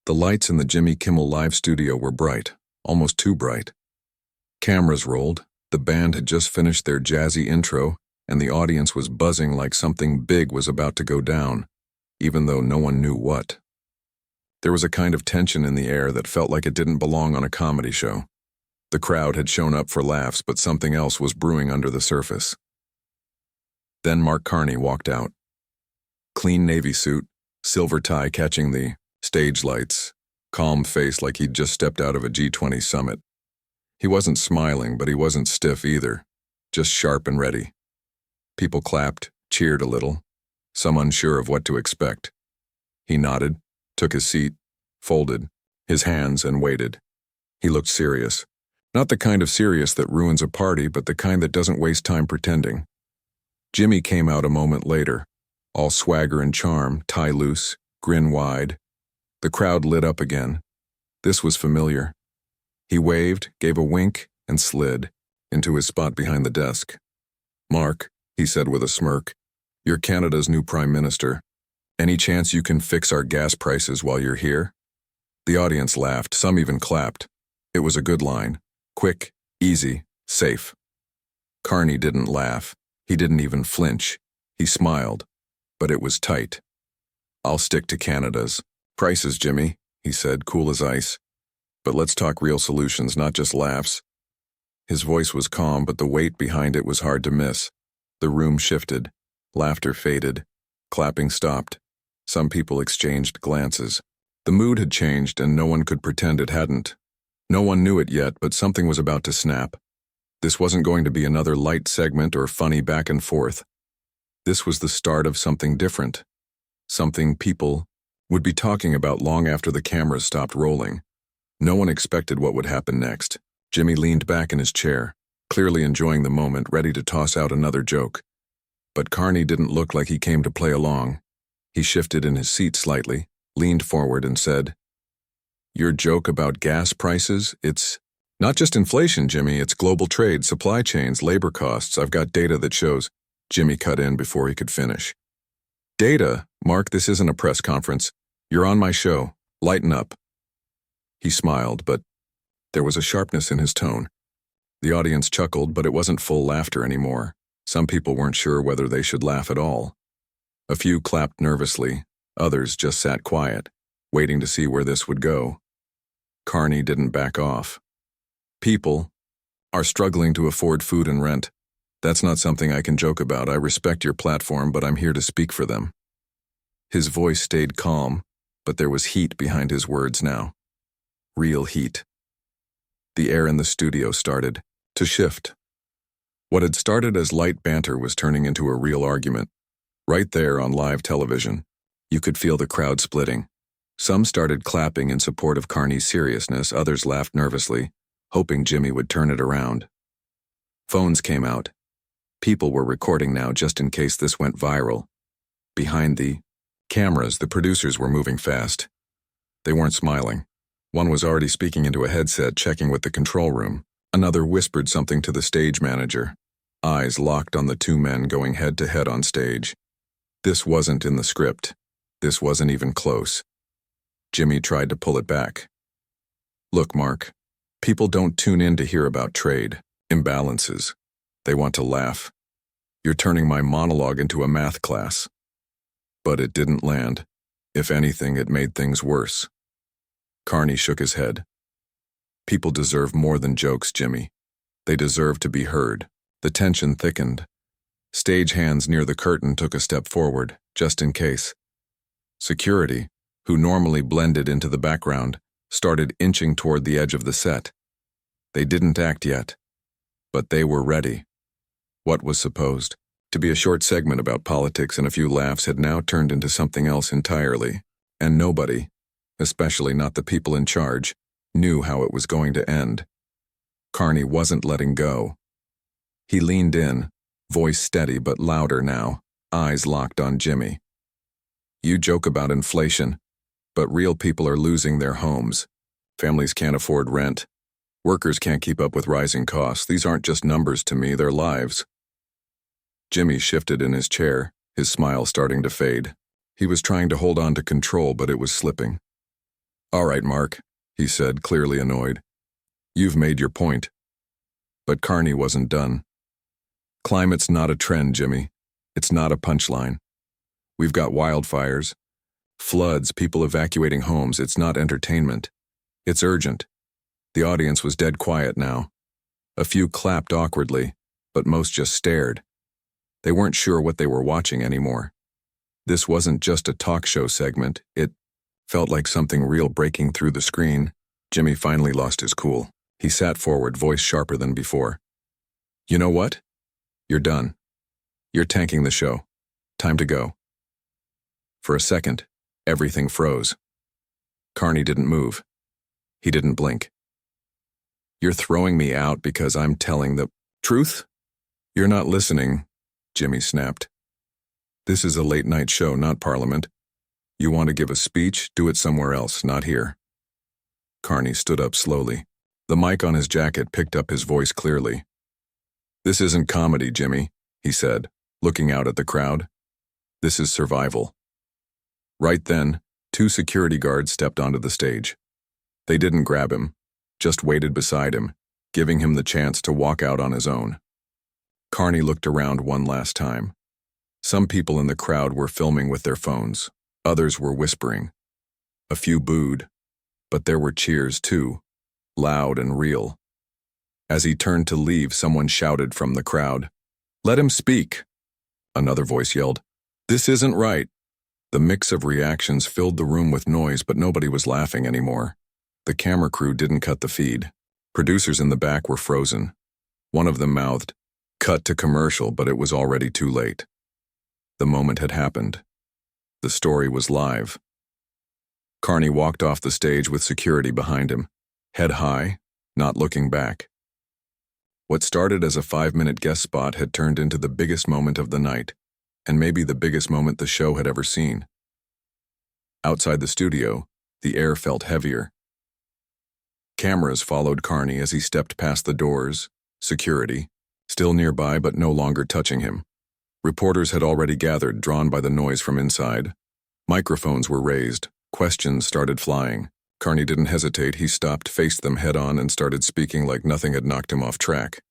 The lights in the Jimmy Kimmel live studio were bright, almost too bright. Cameras rolled, the band had just finished their jazzy intro, and the audience was buzzing like something big was about to go down, even though no one knew what. There was a kind of tension in the air that felt like it didn't belong on a comedy show. The crowd had shown up for laughs, but something else was brewing under the surface. Then Mark Carney walked out. Clean navy suit, silver tie catching the stage lights, calm face like he'd just stepped out of a G20 summit. He wasn't smiling, but he wasn't stiff either, just sharp and ready. People clapped, cheered a little, some unsure of what to expect. He nodded, took his seat, folded his hands, and waited. He looked serious. Not the kind of serious that ruins a party, but the kind that doesn't waste time pretending. Jimmy came out a moment later, all swagger and charm, tie loose, grin wide. The crowd lit up again. This was familiar. He waved, gave a wink, and slid into his spot behind the desk. "Mark," he said with a smirk, "you're Canada's new Prime Minister. Any chance you can fix our gas prices while you're here?" The audience laughed, some even clapped. It was a good line. Quick, easy, safe. Carney didn't laugh. He didn't even flinch. He smiled, but it was tight. "I'll stick to Canada's prices, Jimmy," he said, cool as ice. "But let's talk real solutions, not just laughs." His voice was calm, but the weight behind it was hard to miss. The room shifted. Laughter faded. Clapping stopped. Some people exchanged glances. The mood had changed, and no one could pretend it hadn't. No one knew it yet, but something was about to snap. This wasn't going to be another light segment or funny back and forth. This was the start of something different. Something people would be talking about long after the cameras stopped rolling. No one expected what would happen next. Jimmy leaned back in his chair, clearly enjoying the moment, ready to toss out another joke. But Carney didn't look like he came to play along. He shifted in his seat slightly, leaned forward, and said, "Your joke about gas prices, it's not just inflation, Jimmy, it's global trade, supply chains, labor costs. I've got data that shows." Jimmy cut in before he could finish. "Data? Mark, this isn't a press conference. You're on my show. Lighten up." He smiled, but there was a sharpness in his tone. The audience chuckled, but it wasn't full laughter anymore. Some people weren't sure whether they should laugh at all. A few clapped nervously, others just sat quiet, waiting to see where this would go. Carney didn't back off. "People are struggling to afford food and rent. That's not something I can joke about. I respect your platform, but I'm here to speak for them." His voice stayed calm, but there was heat behind his words now. Real heat. The air in the studio started to shift. What had started as light banter was turning into a real argument. Right there on live television, you could feel the crowd splitting. Some started clapping in support of Carney's seriousness, others laughed nervously, hoping Jimmy would turn it around. Phones came out. People were recording now just in case this went viral. Behind the cameras, the producers were moving fast. They weren't smiling. One was already speaking into a headset, checking with the control room. Another whispered something to the stage manager. Eyes locked on the two men going head-to-head on stage. This wasn't in the script. This wasn't even close. Jimmy tried to pull it back. "Look, Mark, people don't tune in to hear about trade, imbalances. They want to laugh. You're turning my monologue into a math class." But it didn't land. If anything, it made things worse. Carney shook his head. "People deserve more than jokes, Jimmy. They deserve to be heard." The tension thickened. Stage hands near the curtain took a step forward, just in case. Security, who normally blended into the background, started inching toward the edge of the set. They didn't act yet, but they were ready. What was supposed to be a short segment about politics and a few laughs had now turned into something else entirely, and nobody, especially not the people in charge, knew how it was going to end. Carney wasn't letting go. He leaned in, voice steady but louder now, eyes locked on Jimmy. "You joke about inflation, but real people are losing their homes. Families can't afford rent. Workers can't keep up with rising costs. These aren't just numbers to me, they're lives." Jimmy shifted in his chair, his smile starting to fade. He was trying to hold on to control, but it was slipping. All right, Mark, he said, clearly annoyed. You've made your point. But Carney wasn't done. Climate's not a trend, Jimmy. It's not a punchline. We've got wildfires, floods, people evacuating homes. It's not entertainment. It's urgent. The audience was dead quiet now. A few clapped awkwardly, but most just stared. They weren't sure what they were watching anymore. This wasn't just a talk show segment. It felt like something real breaking through the screen. Jimmy finally lost his cool. He sat forward, voice sharper than before. You know what? You're done. You're tanking the show. Time to go. For a second, everything froze. Carney didn't move. He didn't blink. You're throwing me out because I'm telling the truth? You're not listening, Jimmy snapped. This is a late-night show, not Parliament. You want to give a speech? Do it somewhere else, not here. Carney stood up slowly. The mic on his jacket picked up his voice clearly. This isn't comedy, Jimmy, he said, looking out at the crowd. This is survival. Right then, 2 security guards stepped onto the stage. They didn't grab him, just waited beside him, giving him the chance to walk out on his own. Carney looked around one last time. Some people in the crowd were filming with their phones. Others were whispering. A few booed, but there were cheers too, loud and real. As he turned to leave, someone shouted from the crowd, "Let him speak!" Another voice yelled, "This isn't right!" The mix of reactions filled the room with noise, but nobody was laughing anymore. The camera crew didn't cut the feed. Producers in the back were frozen. One of them mouthed, "Cut to commercial," but it was already too late. The moment had happened. The story was live. Carney walked off the stage with security behind him, head high, not looking back. What started as a 5-minute guest spot had turned into the biggest moment of the night, and maybe the biggest moment the show had ever seen. Outside the studio, the air felt heavier. Cameras followed Carney as he stepped past the doors, security, still nearby but no longer touching him. Reporters had already gathered, drawn by the noise from inside. Microphones were raised, questions started flying. Carney didn't hesitate. He stopped, faced them head-on, and started speaking like nothing had knocked him off track.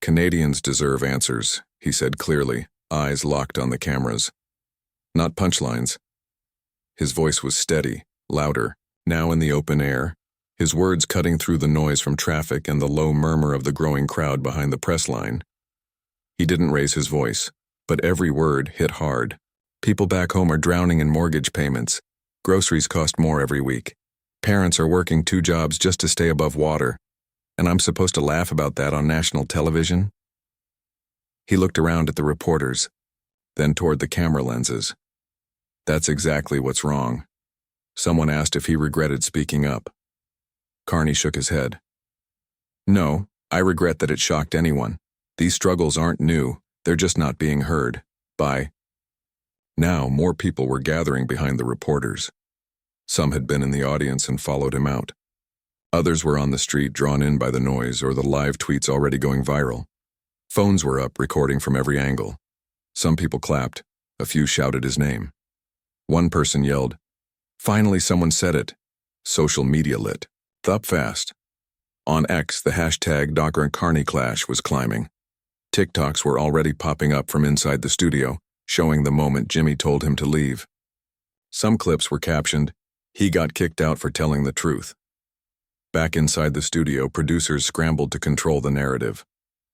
"Canadians deserve answers," he said clearly, eyes locked on the cameras. "Not punchlines." His voice was steady, louder, now in the open air, his words cutting through the noise from traffic and the low murmur of the growing crowd behind the press line. He didn't raise his voice, but every word hit hard. People back home are drowning in mortgage payments. Groceries cost more every week. Parents are working 2 jobs just to stay above water. And I'm supposed to laugh about that on national television? He looked around at the reporters, then toward the camera lenses. That's exactly what's wrong. Someone asked if he regretted speaking up. Carney shook his head. No, I regret that it shocked anyone. These struggles aren't new, they're just not being heard. By now, more people were gathering behind the reporters. Some had been in the audience and followed him out. Others were on the street, drawn in by the noise or the live tweets already going viral. Phones were up, recording from every angle. Some people clapped, a few shouted his name. One person yelled, "Finally someone said it." Social media lit up fast. On X, the hashtag Carney Clash was climbing. TikToks were already popping up from inside the studio, showing the moment Jimmy told him to leave. Some clips were captioned, "He got kicked out for telling the truth." Back inside the studio, producers scrambled to control the narrative.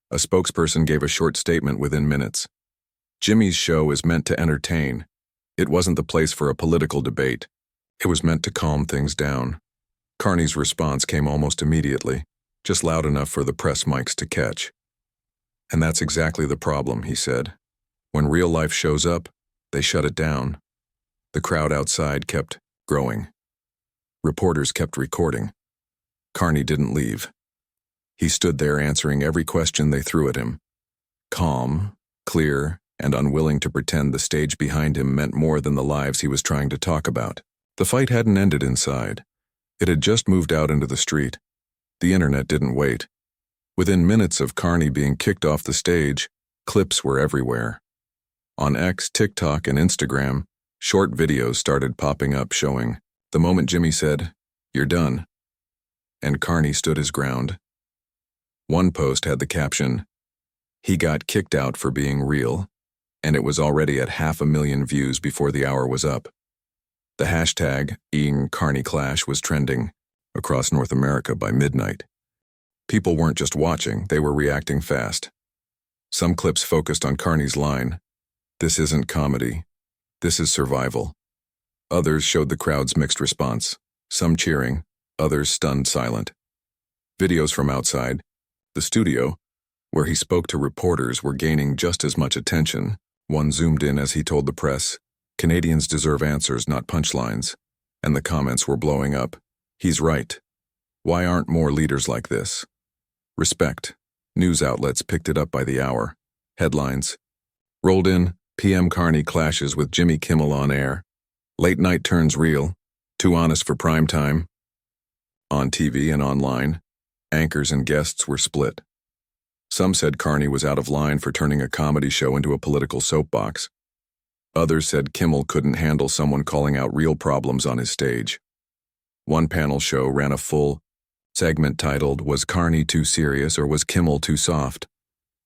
A spokesperson gave a short statement within minutes. Jimmy's show is meant to entertain. It wasn't the place for a political debate. It was meant to calm things down. Carney's response came almost immediately, just loud enough for the press mics to catch. "And that's exactly the problem," he said. "When real life shows up, they shut it down." The crowd outside kept growing. Reporters kept recording. Carney didn't leave. He stood there answering every question they threw at him. Calm, clear, and unwilling to pretend the stage behind him meant more than the lives he was trying to talk about. The fight hadn't ended inside. It had just moved out into the street. The internet didn't wait. Within minutes of Carney being kicked off the stage, clips were everywhere. On X, TikTok, and Instagram, short videos started popping up showing the moment Jimmy said, "You're done." And Carney stood his ground. One post had the caption, "He got kicked out for being real," and it was already at 500,000 views before the hour was up. The hashtag Carney Clash was trending across North America by midnight. People weren't just watching, they were reacting fast. Some clips focused on Carney's line, "This isn't comedy, this is survival." Others showed the crowd's mixed response, some cheering, others stunned silent. Videos from outside, the studio, where he spoke to reporters, were gaining just as much attention. One zoomed in as he told the press, "Canadians deserve answers, not punchlines." And the comments were blowing up. "He's right. Why aren't more leaders like this?" Respect. News outlets picked it up by the hour. Headlines. Rolled in, PM Carney clashes with Jimmy Kimmel on air. Late night turns real. Too honest for prime time. On TV and online, anchors and guests were split. Some said Carney was out of line for turning a comedy show into a political soapbox. Others said Kimmel couldn't handle someone calling out real problems on his stage. One panel show ran a full segment titled, "Was Carney too serious or was Kimmel too soft?"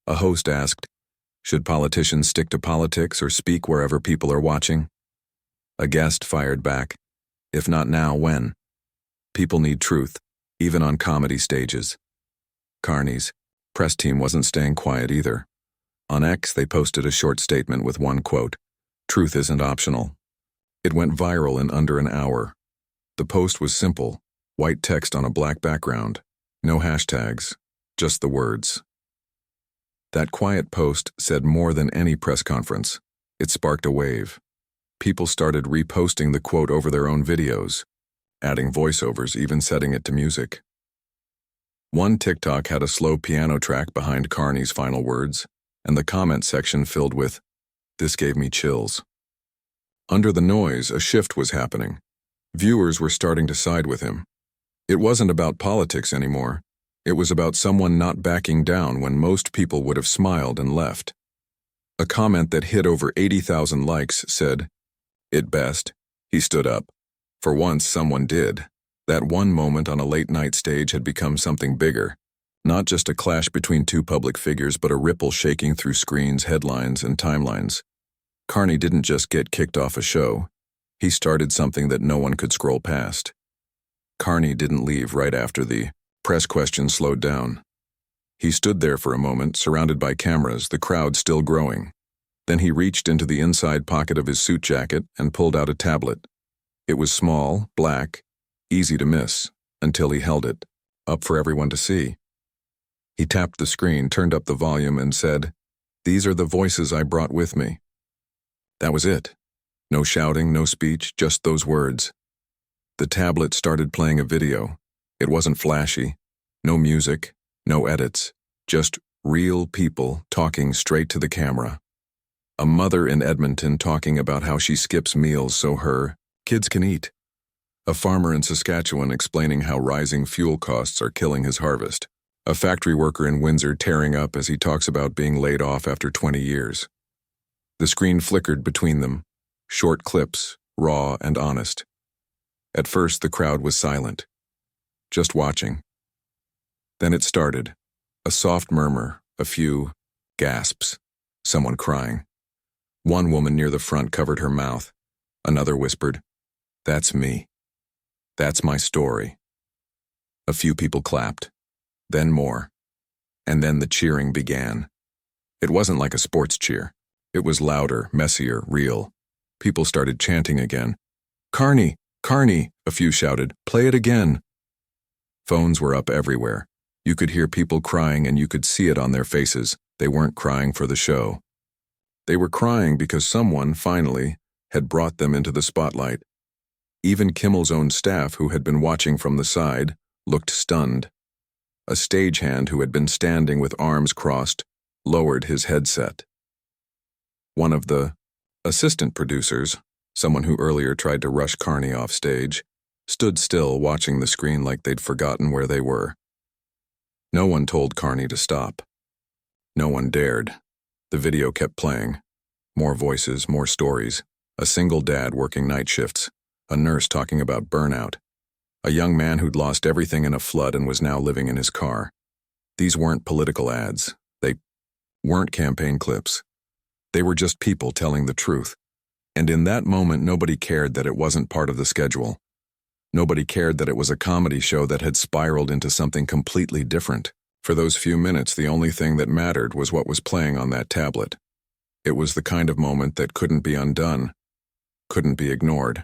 A host asked, "Should politicians stick to politics or speak wherever people are watching?" A guest fired back, "If not now, when? People need truth, even on comedy stages." Carney's press team wasn't staying quiet either. On X, they posted a short statement with one quote, "Truth isn't optional." It went viral in under an hour. The post was simple, white text on a black background, no hashtags, just the words. That quiet post said more than any press conference. It sparked a wave. People started reposting the quote over their own videos, adding voiceovers, even setting it to music. One TikTok had a slow piano track behind Carney's final words, and the comment section filled with, "This gave me chills." Under the noise, a shift was happening. Viewers were starting to side with him. It wasn't about politics anymore. It was about someone not backing down when most people would have smiled and left. A comment that hit over 80,000 likes said, "At best, he stood up. For once, someone did." That one moment on a late-night stage had become something bigger. Not just a clash between two public figures, but a ripple shaking through screens, headlines, and timelines. Carney didn't just get kicked off a show. He started something that no one could scroll past. Carney didn't leave right after the press questions slowed down. He stood there for a moment, surrounded by cameras, the crowd still growing. Then he reached into the inside pocket of his suit jacket and pulled out a tablet. It was small, black, easy to miss, until he held it, up for everyone to see. He tapped the screen, turned up the volume, and said, "These are the voices I brought with me." That was it. No shouting, no speech, just those words. The tablet started playing a video. It wasn't flashy. No music, no edits, just real people talking straight to the camera. A mother in Edmonton talking about how she skips meals so her kids can eat. A farmer in Saskatchewan explaining how rising fuel costs are killing his harvest. A factory worker in Windsor tearing up as he talks about being laid off after 20 years. The screen flickered between them, short clips, raw and honest. At first, the crowd was silent, just watching. Then it started, a soft murmur, a few gasps, someone crying. One woman near the front covered her mouth. Another whispered, "That's me. That's my story." A few people clapped, then more, and then the cheering began. It wasn't like a sports cheer. It was louder, messier, real. People started chanting again. "Carney! Carney!" a few shouted. "Play it again!" Phones were up everywhere. You could hear people crying and you could see it on their faces. They weren't crying for the show. They were crying because someone, finally, had brought them into the spotlight. Even Kimmel's own staff, who had been watching from the side, looked stunned. A stagehand who had been standing with arms crossed lowered his headset. One of the assistant producers, someone who earlier tried to rush Carney off stage, stood still watching the screen like they'd forgotten where they were. No one told Carney to stop. No one dared. The video kept playing. More voices, more stories. A single dad working night shifts. A nurse talking about burnout. A young man who'd lost everything in a flood and was now living in his car. These weren't political ads. They weren't campaign clips. They were just people telling the truth. And in that moment, nobody cared that it wasn't part of the schedule. Nobody cared that it was a comedy show that had spiraled into something completely different. For those few minutes, the only thing that mattered was what was playing on that tablet. It was the kind of moment that couldn't be undone, couldn't be ignored.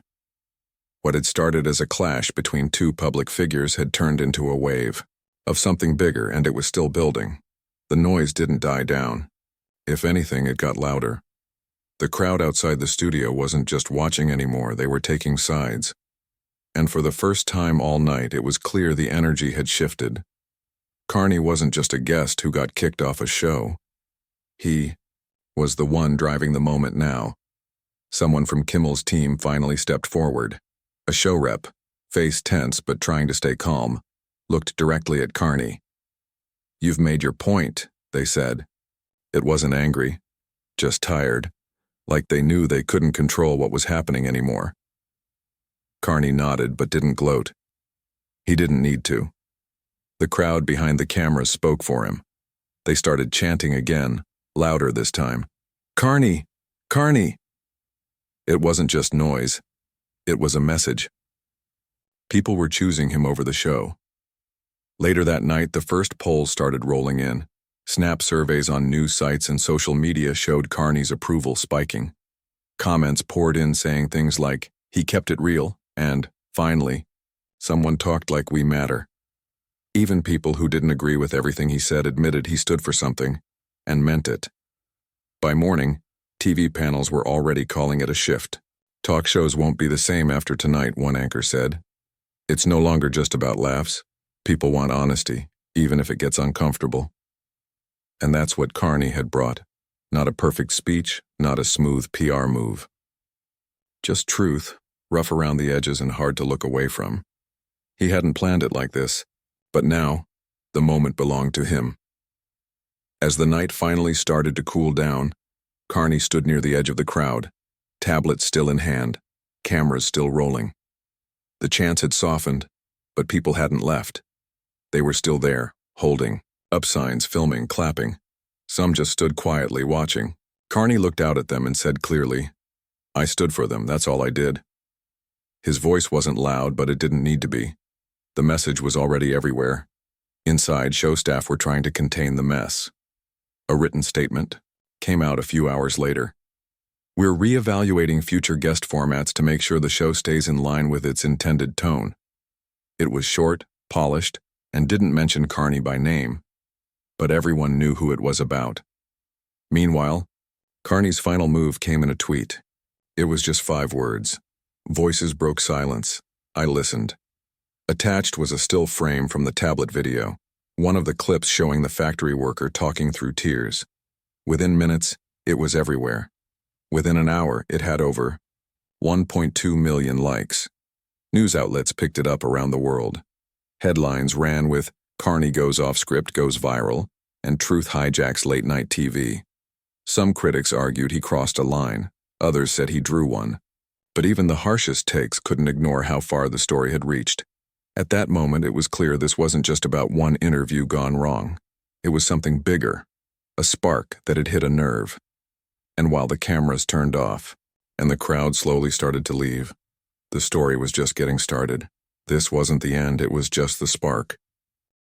What had started as a clash between two public figures had turned into a wave of something bigger, and it was still building. The noise didn't die down. If anything, it got louder. The crowd outside the studio wasn't just watching anymore, they were taking sides. And for the first time all night, it was clear the energy had shifted. Carney wasn't just a guest who got kicked off a show. He was the one driving the moment now. Someone from Kimmel's team finally stepped forward. A show rep, face tense but trying to stay calm, looked directly at Carney. "You've made your point," they said. It wasn't angry, just tired, like they knew they couldn't control what was happening anymore. Carney nodded but didn't gloat. He didn't need to. The crowd behind the cameras spoke for him. They started chanting again, louder this time. "Carney! Carney!" It wasn't just noise. It was a message. People were choosing him over the show. Later that night, the first polls started rolling in. Snap surveys on news sites and social media showed Carney's approval spiking. Comments poured in saying things like, "He kept it real," and, "Finally, someone talked like we matter." Even people who didn't agree with everything he said admitted he stood for something, and meant it. By morning, TV panels were already calling it a shift. "Talk shows won't be the same after tonight," one anchor said. "It's no longer just about laughs. People want honesty, even if it gets uncomfortable." And that's what Carney had brought. Not a perfect speech, not a smooth PR move. Just truth, rough around the edges and hard to look away from. He hadn't planned it like this, but now, the moment belonged to him. As the night finally started to cool down, Carney stood near the edge of the crowd, tablet still in hand, cameras still rolling. The chants had softened, but people hadn't left. They were still there, holding up signs, filming, clapping. Some just stood quietly watching. Carney looked out at them and said clearly, "I stood for them, that's all I did." His voice wasn't loud, but it didn't need to be. The message was already everywhere. Inside, show staff were trying to contain the mess. A written statement came out a few hours later. "We're reevaluating future guest formats to make sure the show stays in line with its intended tone." It was short, polished, and didn't mention Carney by name, but everyone knew who it was about. Meanwhile, Carney's final move came in a tweet. It was just 5 words. Voices broke silence. I listened. Attached was a still frame from the tablet video, one of the clips showing the factory worker talking through tears. Within minutes, it was everywhere. Within an hour, it had over 1.2 million likes. News outlets picked it up around the world. Headlines ran with "Carney goes off script, goes viral," and "Truth hijacks late-night TV." Some critics argued he crossed a line. Others said he drew one. But even the harshest takes couldn't ignore how far the story had reached. At that moment, it was clear this wasn't just about one interview gone wrong. It was something bigger, a spark that had hit a nerve. And while the cameras turned off, and the crowd slowly started to leave, the story was just getting started. This wasn't the end, it was just the spark.